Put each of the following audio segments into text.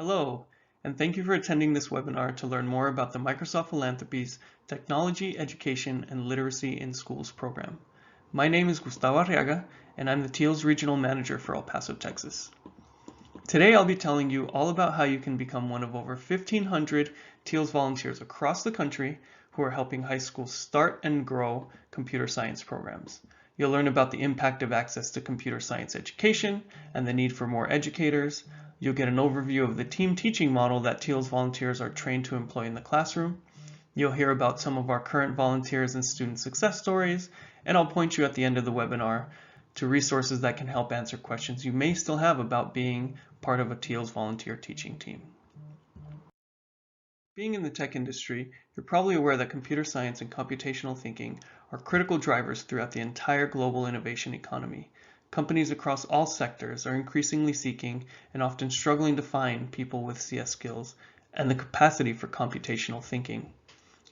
Hello, and thank you for attending this webinar to learn more about the Microsoft Philanthropy's Technology, Education, and Literacy in Schools program. My name is Gustavo Arriaga, and I'm the TEALS Regional Manager for El Paso, Texas. Today I'll be telling you all about how you can become one of over 1,500 TEALS volunteers across the country who are helping high schools start and grow computer science programs. You'll learn about the impact of access to computer science education and the need for more educators. You'll get an overview of the team teaching model that TEALS volunteers are trained to employ in the classroom. You'll hear about some of our current volunteers and student success stories, and I'll point you at the end of the webinar to resources that can help answer questions you may still have about being part of a TEALS volunteer teaching team. Being in the tech industry, you're probably aware that computer science and computational thinking are critical drivers throughout the entire global innovation economy. Companies across all sectors are increasingly seeking and often struggling to find people with CS skills and the capacity for computational thinking.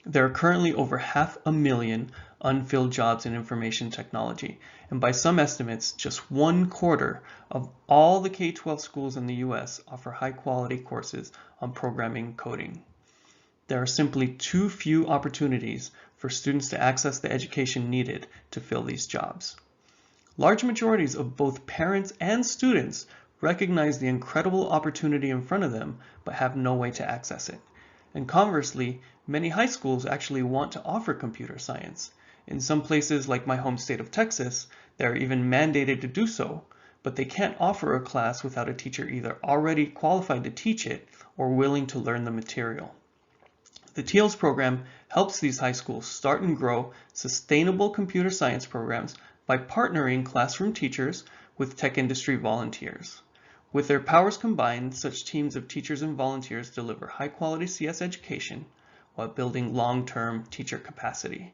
There are currently over 500,000 unfilled jobs in information technology, and by some estimates, just 1/4 of all the K-12 schools in the US offer high-quality courses on programming and coding. There are simply too few opportunities for students to access the education needed to fill these jobs. Large majorities of both parents and students recognize the incredible opportunity in front of them, but have no way to access it. And conversely, many high schools actually want to offer computer science. In some places like my home state of Texas, they are even mandated to do so, but they can't offer a class without a teacher either already qualified to teach it or willing to learn the material. The TEALS program helps these high schools start and grow sustainable computer science programs by partnering classroom teachers with tech industry volunteers. With their powers combined, such teams of teachers and volunteers deliver high-quality CS education while building long-term teacher capacity.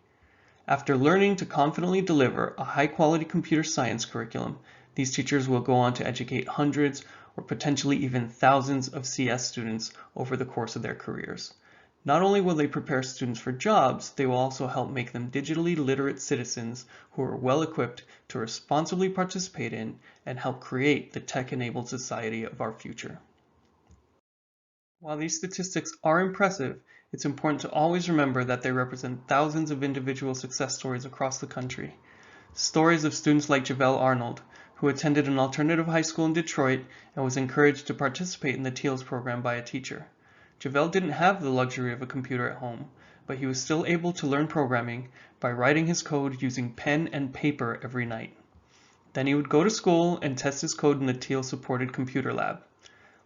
After learning to confidently deliver a high-quality computer science curriculum, these teachers will go on to educate hundreds or potentially even thousands of CS students over the course of their careers. Not only will they prepare students for jobs, they will also help make them digitally literate citizens who are well equipped to responsibly participate in and help create the tech-enabled society of our future. While these statistics are impressive, it's important to always remember that they represent thousands of individual success stories across the country. Stories of students like Javel Arnold, who attended an alternative high school in Detroit and was encouraged to participate in the TEALS program by a teacher. Javel didn't have the luxury of a computer at home, but he was still able to learn programming by writing his code using pen and paper every night. Then he would go to school and test his code in the TEALS-supported computer lab.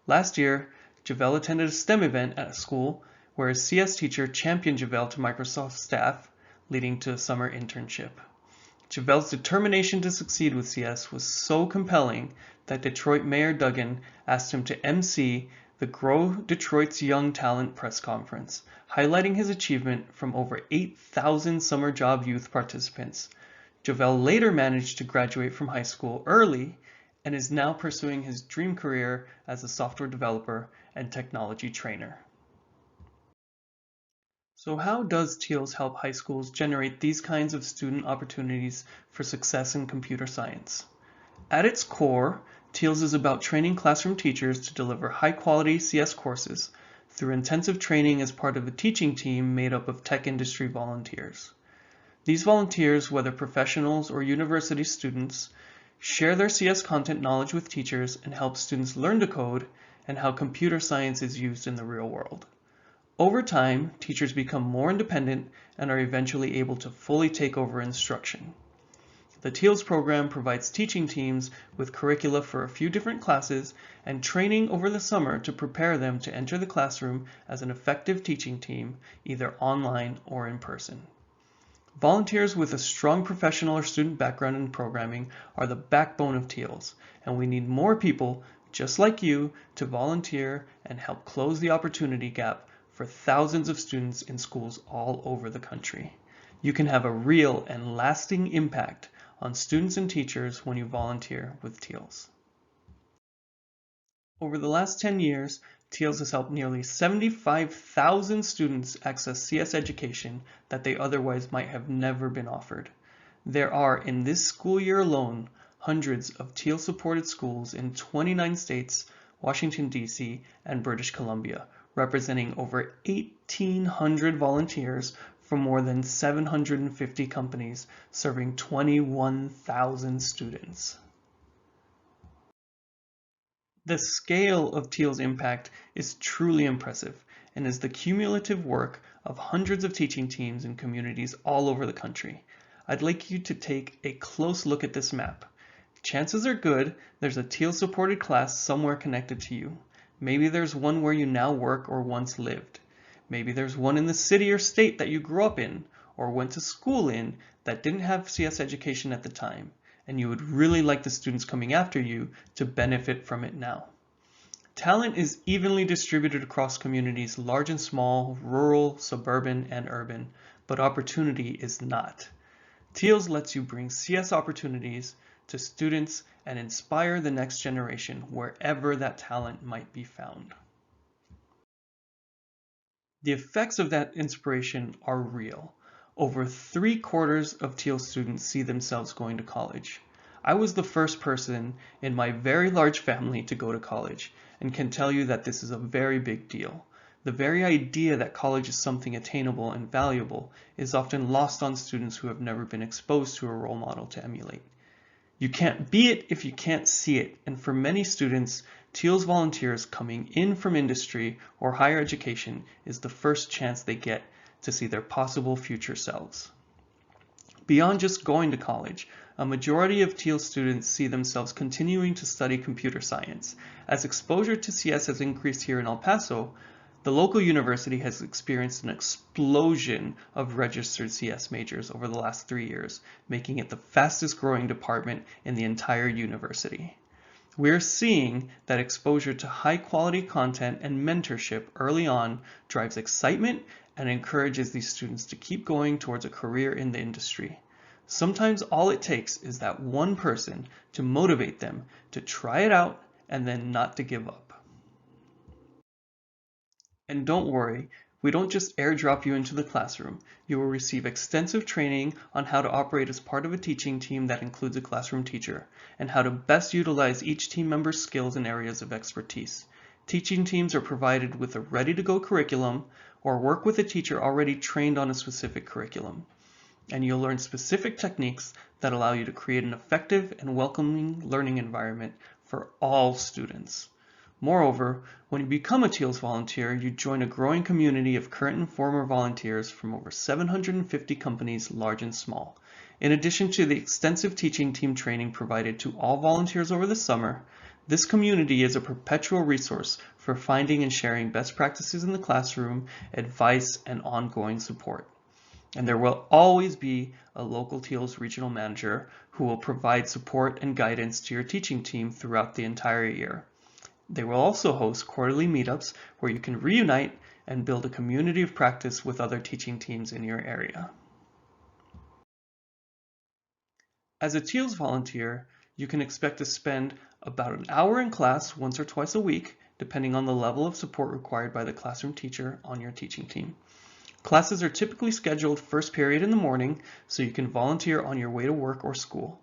Last year, Javel attended a STEM event at a school where his CS teacher championed Javel to Microsoft staff, leading to a summer internship. Javel's determination to succeed with CS was so compelling that Detroit Mayor Duggan asked him to MC the Grow Detroit's Young Talent press conference, highlighting his achievement from over 8,000 summer job youth participants. Javel later managed to graduate from high school early and is now pursuing his dream career as a software developer and technology trainer. So how does TEALS help high schools generate these kinds of student opportunities for success in computer science? At its core, TEALS is about training classroom teachers to deliver high-quality CS courses through intensive training as part of a teaching team made up of tech industry volunteers. These volunteers, whether professionals or university students, share their CS content knowledge with teachers and help students learn to code and how computer science is used in the real world. Over time, teachers become more independent and are eventually able to fully take over instruction. The TEALS program provides teaching teams with curricula for a few different classes and training over the summer to prepare them to enter the classroom as an effective teaching team, either online or in person. Volunteers with a strong professional or student background in programming are the backbone of TEALS, and we need more people just like you to volunteer and help close the opportunity gap for thousands of students in schools all over the country. You can have a real and lasting impact on students and teachers when you volunteer with TEALS. Over the last 10 years, TEALS has helped nearly 75,000 students access CS education that they otherwise might have never been offered. There are, in this school year alone, hundreds of TEALS-supported schools in 29 states Washington, D.C., and British Columbia, representing over 1,800 volunteers from more than 750 companies, serving 21,000 students. The scale of TEAL's impact is truly impressive and is the cumulative work of hundreds of teaching teams in communities all over the country. I'd like you to take a close look at this map. Chances are good there's a TEAL supported class somewhere connected to you. Maybe there's one where you now work or once lived. Maybe there's one in the city or state that you grew up in or went to school in that didn't have CS education at the time, and you would really like the students coming after you to benefit from it now. Talent is evenly distributed across communities, large and small, rural, suburban, and urban, but opportunity is not. TEALS lets you bring CS opportunities to students and inspire the next generation wherever that talent might be found. The effects of that inspiration are real. Over 3/4 of TEALS students see themselves going to college. I was the first person in my very large family to go to college and can tell you that this is a very big deal. The very idea that college is something attainable and valuable is often lost on students who have never been exposed to a role model to emulate. You can't be it if you can't see it, and for many students, TEALS volunteers coming in from industry or higher education is the first chance they get to see their possible future selves. Beyond just going to college, a majority of TEALS students see themselves continuing to study computer science. As exposure to CS has increased here in El Paso, the local university has experienced an explosion of registered CS majors over the last 3 years, making it the fastest growing department in the entire university. We're seeing that exposure to high quality content and mentorship early on drives excitement and encourages these students to keep going towards a career in the industry. Sometimes all it takes is that one person to motivate them to try it out and then not to give up. And don't worry, we don't just airdrop you into the classroom. You will receive extensive training on how to operate as part of a teaching team that includes a classroom teacher, and how to best utilize each team member's skills and areas of expertise. Teaching teams are provided with a ready-to-go curriculum or work with a teacher already trained on a specific curriculum. And you'll learn specific techniques that allow you to create an effective and welcoming learning environment for all students. Moreover, when you become a TEALS volunteer, you join a growing community of current and former volunteers from over 750 companies, large and small. In addition to the extensive teaching team training provided to all volunteers over the summer, this community is a perpetual resource for finding and sharing best practices in the classroom, advice, and ongoing support. And there will always be a local TEALS regional manager who will provide support and guidance to your teaching team throughout the entire year. They will also host quarterly meetups where you can reunite and build a community of practice with other teaching teams in your area. As a TEALS volunteer, you can expect to spend about an hour in class once or twice a week, depending on the level of support required by the classroom teacher on your teaching team. Classes are typically scheduled first period in the morning, so you can volunteer on your way to work or school.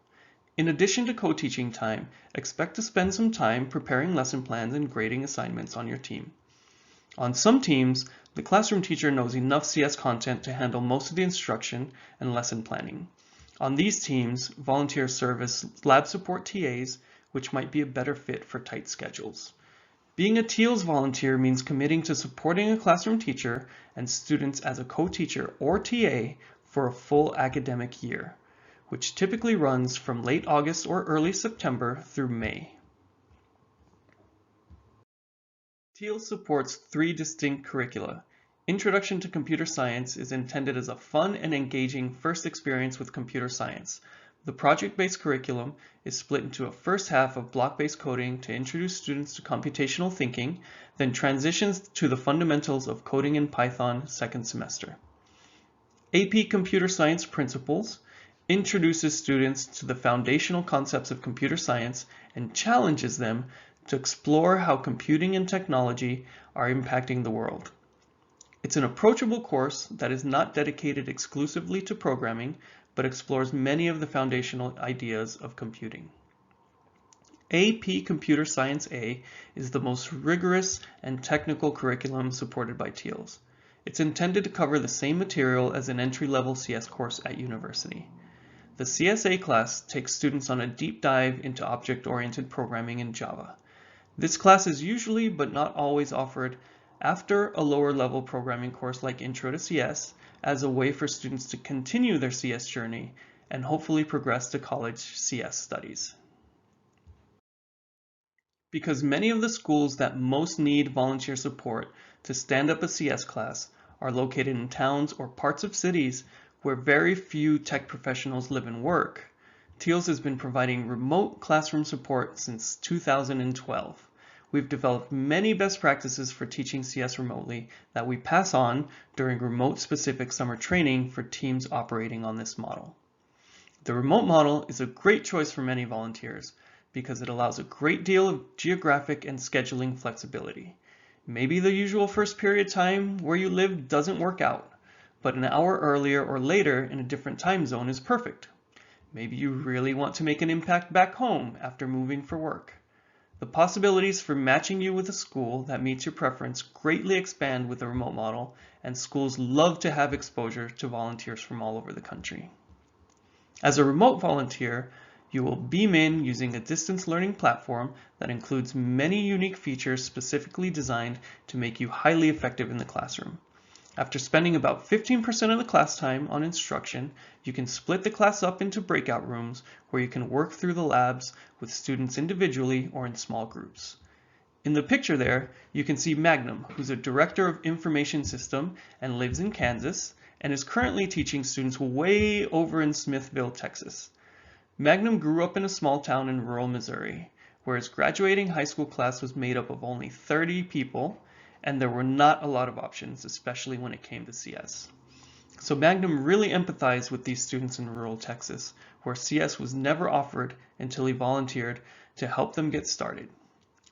In addition to co-teaching time, expect to spend some time preparing lesson plans and grading assignments on your team. On some teams, the classroom teacher knows enough CS content to handle most of the instruction and lesson planning. On these teams, volunteers serve as lab support TAs, which might be a better fit for tight schedules. Being a TEALS volunteer means committing to supporting a classroom teacher and students as a co-teacher or TA for a full academic year, which typically runs from late August or early September through May. TEALS supports 3 distinct curricula. Introduction to Computer Science is intended as a fun and engaging first experience with computer science. The project-based curriculum is split into a first half of block-based coding to introduce students to computational thinking, then transitions to the fundamentals of coding in Python second semester. AP Computer Science Principles introduces students to the foundational concepts of computer science and challenges them to explore how computing and technology are impacting the world. It's an approachable course that is not dedicated exclusively to programming, but explores many of the foundational ideas of computing. AP Computer Science A is the most rigorous and technical curriculum supported by TEALS. It's intended to cover the same material as an entry-level CS course at university. The CSA class takes students on a deep dive into object-oriented programming in Java. This class is usually, but not always, offered after a lower-level programming course like Intro to CS as a way for students to continue their CS journey and hopefully progress to college CS studies. Because many of the schools that most need volunteer support to stand up a CS class are located in towns or parts of cities where very few tech professionals live and work, TEALS has been providing remote classroom support since 2012. We've developed many best practices for teaching CS remotely that we pass on during remote-specific summer training for teams operating on this model. The remote model is a great choice for many volunteers because it allows a great deal of geographic and scheduling flexibility. Maybe the usual first period time where you live doesn't work out, but an hour earlier or later in a different time zone is perfect. Maybe you really want to make an impact back home after moving for work. The possibilities for matching you with a school that meets your preference greatly expand with the remote model, and schools love to have exposure to volunteers from all over the country. As a remote volunteer, you will beam in using a distance learning platform that includes many unique features specifically designed to make you highly effective in the classroom. After spending about 15% of the class time on instruction, you can split the class up into breakout rooms where you can work through the labs with students individually or in small groups. In the picture there, you can see Magnum, who's a director of information system and lives in Kansas, and is currently teaching students way over in Smithville, Texas. Magnum grew up in a small town in rural Missouri, where his graduating high school class was made up of only 30 people, and there were not a lot of options, especially when it came to CS. So Magnum really empathized with these students in rural Texas, where CS was never offered until he volunteered to help them get started.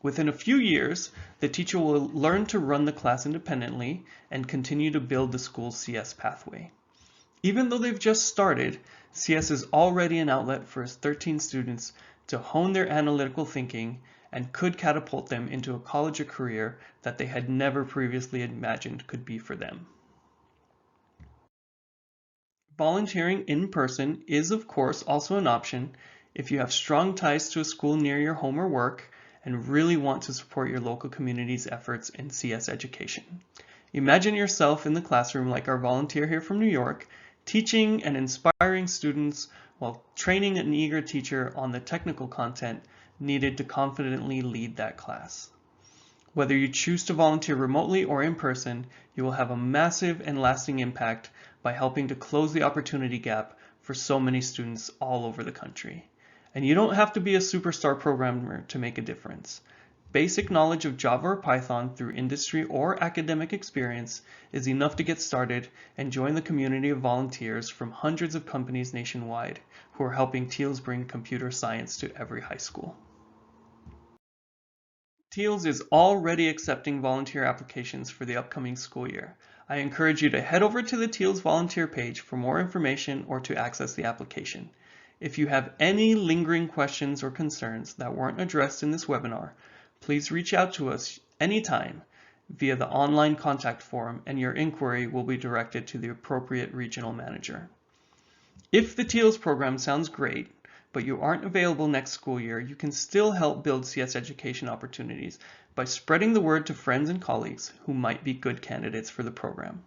Within a few years, the teacher will learn to run the class independently and continue to build the school's CS pathway. Even though they've just started, CS is already an outlet for his 13 students to hone their analytical thinking and could catapult them into a college or career that they had never previously imagined could be for them. Volunteering in person is, of course, also an option if you have strong ties to a school near your home or work and really want to support your local community's efforts in CS education. Imagine yourself in the classroom like our volunteer here from New York, teaching and inspiring students while training an eager teacher on the technical content needed to confidently lead that class. Whether you choose to volunteer remotely or in person, you will have a massive and lasting impact by helping to close the opportunity gap for so many students all over the country. And you don't have to be a superstar programmer to make a difference. Basic knowledge of Java or Python through industry or academic experience is enough to get started and join the community of volunteers from hundreds of companies nationwide who are helping TEALS bring computer science to every high school. TEALS is already accepting volunteer applications for the upcoming school year. I encourage you to head over to the TEALS volunteer page for more information or to access the application. If you have any lingering questions or concerns that weren't addressed in this webinar, please reach out to us anytime via the online contact form, and your inquiry will be directed to the appropriate regional manager. If the TEALS program sounds great, but you aren't available next school year, you can still help build CS education opportunities by spreading the word to friends and colleagues who might be good candidates for the program.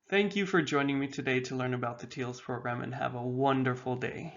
Thank you for joining me today to learn about the TEALS program, and have a wonderful day.